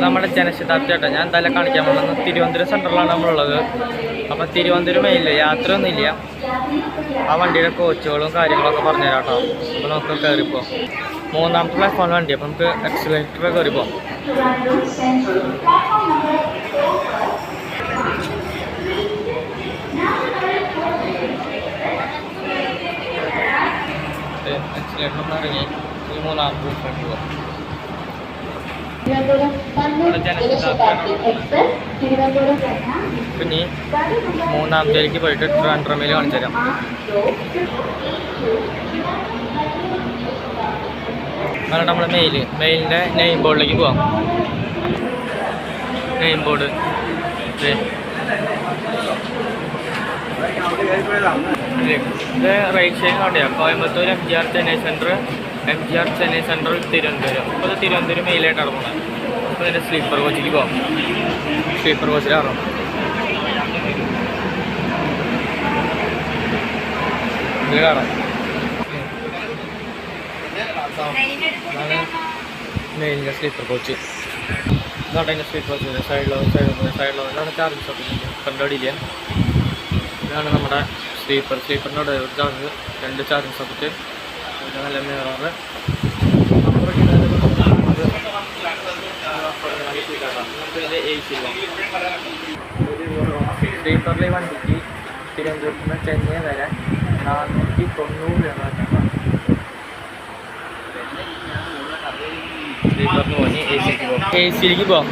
നമ്മുടെ ജനശതാബ്ദി ചേട്ടാ ഞാൻ എന്തായാലും കാണിക്കാൻ പോകുന്നത് തിരുവനന്തപുരം സെൻട്രലാണ് നമ്മളുള്ളത്. അപ്പം തിരുവനന്തപുരം മെയിലില്ല, യാത്രയൊന്നുമില്ല. ആ വണ്ടിയുടെ കോച്ചുകളും കാര്യങ്ങളൊക്കെ പറഞ്ഞുതരാം കേട്ടോ. അപ്പോൾ നമുക്ക് കയറിപ്പോൾ 3ാമത്തെ പ്ലാറ്റ്ഫോമിൽ വണ്ടി. അപ്പോൾ നമുക്ക് എക്സിലേറ്റർ കയറിപ്പോൾ എക്സിലേറ്റർ ഒന്ന് ഇറങ്ങി 3ാമത്തെ പ്ലാറ്റ്ഫോമിൽ പോകാം. പിന്നെ 3ാമത്തേക്ക് പോയിട്ട് ട്രിവാൻഡ്രമിൽ കാണിച്ചു തരാം. അങ്ങനെ നമ്മൾ മെയിലിൻ്റെ നെയിം ബോർഡിലേക്ക് പോവാം. നെയിം ബോർഡ് ഇത് റൈറ്റ് സൈഡ് കണ്ടിയാ Coimbatore MGR Chennai centre, MGR Chennai centre Thiruvananthapuram. അപ്പോൾ ഇത് തിരുവനന്തപുരം മെയിലായിട്ടാണ് പോകുന്നത്. അപ്പോൾ ഇതിൻ്റെ സ്ലീപ്പർ കോച്ചിലേക്ക് പോകാം. സ്ലീപ്പർ കോച്ചിലാണോ ഇത് കാണാം. അതാണ് മെയിലിൻ്റെ സ്ലീപ്പർ കോച്ച്. ഇതാണ് അതിൻ്റെ സ്ലീപ്പർ കോച്ച്. സൈഡിലോ ഇതാണ് ചാർജ് കണ്ടടിയില്ല. ഇതാണ് നമ്മുടെ സ്ലീപ്പറിനോട് ഒരു ചാർജ്, 2 ചാർജിങ് സോക്കറ്റ്, നല്ല മിററ്. സ്ലീപ്പറിലെ വണ്ടിക്ക് തിരുവനന്തപുരത്ത് നിന്ന് ചെന്നൈ വരെ 490 രൂപ. സ്ലീപ്പറിന് പോയി AC-ലേക്ക് പോകാം.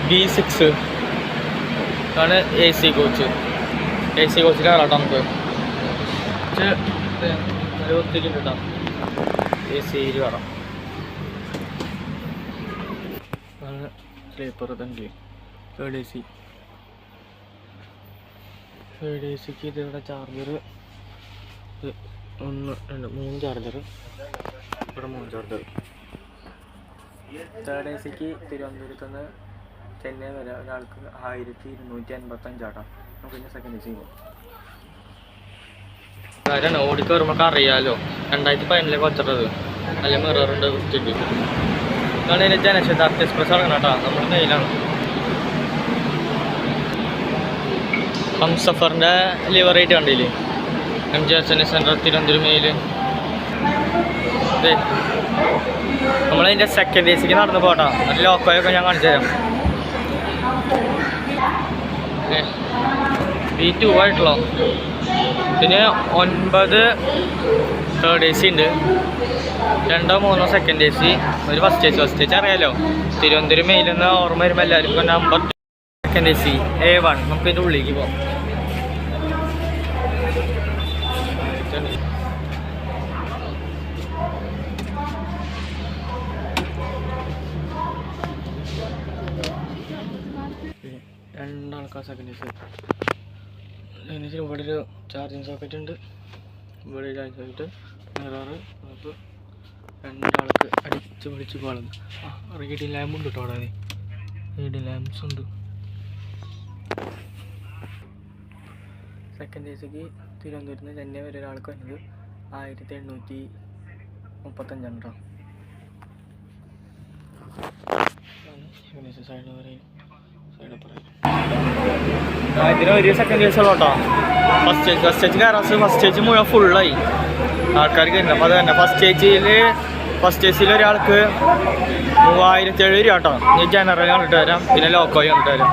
B6 ആണ് AC കോച്ച്. AC കോച്ചിൽ കയറാട്ടോ നമുക്ക്. ഒത്തിരി കേട്ടോ AC-യിൽ കയറാം. അതാണ് സ്ലീപ്പർ തന്നെ. തേർഡ് AC-ക്ക് ഇതിവിടെ ചാർജർ 1 2 3 ചാർജർ, ഇവിടെ 3 ചാർജർ. തേർഡ് AC-ക്ക് തിരുവനന്തപുരത്ത് നിന്ന് ചെന്നൈ വരെ ഒരാൾക്ക് 1285 ആട്ടോ. നമുക്ക് പിന്നെ സെക്കൻഡ് AC പോകും. കാര്യമാണ് ഓടിക്കയറുമ്പോൾ അറിയാമല്ലോ, 2015 കൊച്ചറത് നല്ല മിററുണ്ട് വൃത്തിക്ക്. ഇതാണ് ഇതിൻ്റെ ജനശതാബ്ദി എക്സ്പ്രസ് ഇറങ്ങണം കേട്ടോ. നമ്മുടെ മെയിലാണ്. ഹംസഫറിൻ്റെ ലിവറേറ്റ് കണ്ടില്ലേ, MGR Chennai central Thiruvananthapuram mail. നമ്മളതിൻ്റെ സെക്കൻഡ് AC-ക്ക് നടന്ന് പോകട്ടോ. അത് ലോക്കോയൊക്കെ ഞാൻ കാണിച്ചു തരാം. B2 ആയിട്ടുള്ളൂ. പിന്നെ 9 തേർഡ് AC ഉണ്ട്, 2 3 സെക്കൻഡ് AC, ഒരു ഫസ്റ്റ് AC അറിയാലോ. തിരുവനന്തപുരം മെയിൽ നിന്ന് ഓർമ്മ വരുമ്പോൾ എല്ലാവർക്കും നമ്പർ സെക്കൻഡ് AC A1. നമുക്ക് ഇതിൻ്റെ ഉള്ളിലേക്ക് പോകാം. രണ്ടാൾക്കാർ സെക്കൻഡ് AC. ഇവിടെ ഒരു ചാർജിങ് സോക്കറ്റ് ഉണ്ട്, ഇവിടെ ചാർജ് സോക്കറ്റ്, മിററ്. അപ്പോൾ 2 ആൾക്ക് അടിച്ച് പിടിച്ച് പോകുന്നത്. റീഡിങ് ലാമ്പ് ഉണ്ട് കേട്ടോ. അവിടെ റീഡിങ് ലാമ്പ്സ് ഉണ്ട്. സെക്കൻഡ് AC-ക്ക് തിരുവനന്തപുരത്ത് നിന്ന് ചെന്നൈ വരെ ഒരാൾക്ക് വരുന്നത് 1835 കേട്ടോ. ഇതിന് ഒരു സെക്കൻഡ് AC ഉള്ളൂ കേട്ടോ. ഫസ്റ്റ് സ്റ്റേജ് കയറാസ് ഫസ്റ്റ് സ്റ്റേജ് മുഴുവൻ ഫുള്ളായി ആൾക്കാർക്ക് തന്നെ. അപ്പോൾ അത് തന്നെ ഫസ്റ്റ് AC-യിൽ ഒരാൾക്ക് 3007 രൂപ കേട്ടോ. ഇനി ജനറൽ കണ്ടിട്ട് വരാം, പിന്നെ ലോക്കോയും കണ്ടിട്ട് വരാം.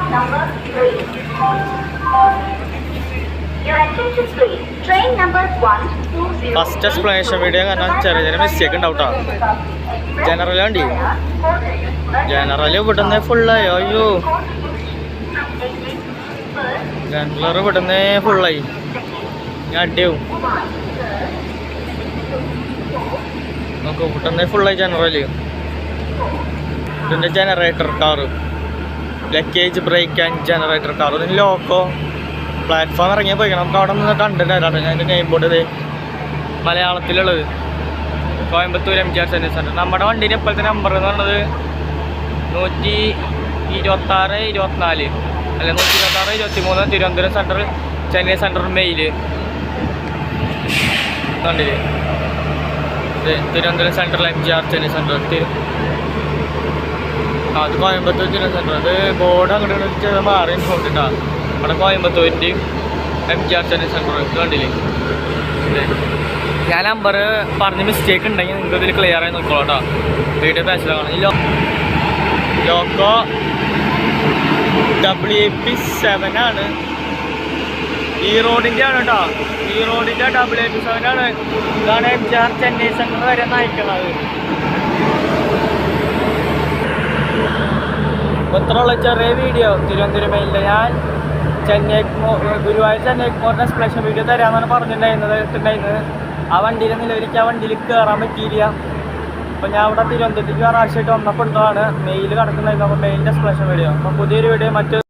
ഫസ്റ്റ് എക്സ്പ്ലനേഷൻ വീഡിയോ കാരണം ചെറിയ മിസ്റ്റേക്ക് ഉണ്ടാവും കേട്ടോ. ജനറൽ വണ്ടി വിടുന്നേ ഫുള്ളായി. അയ്യോ, ജനറൽ വിടുന്നേ ഫുള്ളായി. ഞാൻ അടിയാവും. നമുക്ക് വിട്ടുന്നേ ഫുള്ളായി ജനറല്. ഇതിൻ്റെ generator car, luggage brake and generator car. ഇതിന് ലോക്കോ പ്ലാറ്റ്ഫോം ഇറങ്ങിയാൽ പോയിക്കണം. നമുക്ക് അവിടെ നിന്ന് കണ്ടിട്ടാണ് ഞാൻ എൻ്റെ നെയിം ബോർഡ് മലയാളത്തിലുള്ളത്. Coimbatore MGR Chennai centre. നമ്മുടെ വണ്ടീൻ്റെ ഇപ്പോഴത്തെ നമ്പർ എന്ന് പറഞ്ഞത് 126 24 അല്ല 126 23 Thiruvananthapuram central Chennai central mail കണ്ടില്ലേ. Thiruvananthapuram central MGR Chennai central അത് കോയമ്പത്തൂർ ജില്ലാ സെൻറ്റർ. അത് ബോർഡ് അങ്ങോട്ട് ചെയ്ത് മാറി കൊണ്ടിട്ടാ. അവിടെ കോയമ്പത്തൂരിൻ്റെയും MGR ചെന്നൈ സെൻറ്റർ കണ്ടില്ലേ. ഞാൻ നമ്പർ പറഞ്ഞ് മിസ്റ്റേക്ക് ഉണ്ടെങ്കിൽ നിങ്ങൾക്ക് ഇതിൽ ക്ലിയർ ആയി നോക്കോളൂ കേട്ടോ. വീഡിയോ പേജിലാണ് ഈ ലോക്കോ WAP7 ആണ്. ഈ റോഡിൻ്റെ ആണ് കേട്ടോ. ഈ റോഡിൻ്റെ WAP7 ആണ്. ഇതാണ് MGR ചെന്നൈ സെൻറ്റർ വരെ നയിക്കണത്. ഇത്രയുള്ള ചെറിയ വീഡിയോ തിരുവനന്തപുരം മെയിലിൽ ഞാൻ ഗുരുവായൂർ ചെന്നൈ എക്മോറിൻ്റെ എക്സ്പ്ലനേഷൻ വീഡിയോ തരാമെന്നാണ് പറഞ്ഞിട്ടുണ്ടായിരുന്നത്. ആ വണ്ടിയിൽ നിലവിലേക്ക് ആ വണ്ടിയിൽ കയറാൻ പറ്റിയില്ല. അപ്പോൾ ഞാൻ അവിടെ തിരുവനന്തപുരത്തേക്ക് ഒരാഴ്ചയായിട്ട് വന്നപ്പോൾ എടുത്തതാണ് മെയിൽ കിടക്കുന്നുണ്ടായിരുന്നു. അപ്പോൾ മെയിലിൻ്റെ എക്സ്പ്ലനേഷൻ വീഡിയോ. അപ്പോൾ പുതിയൊരു വീഡിയോ മറ്റ്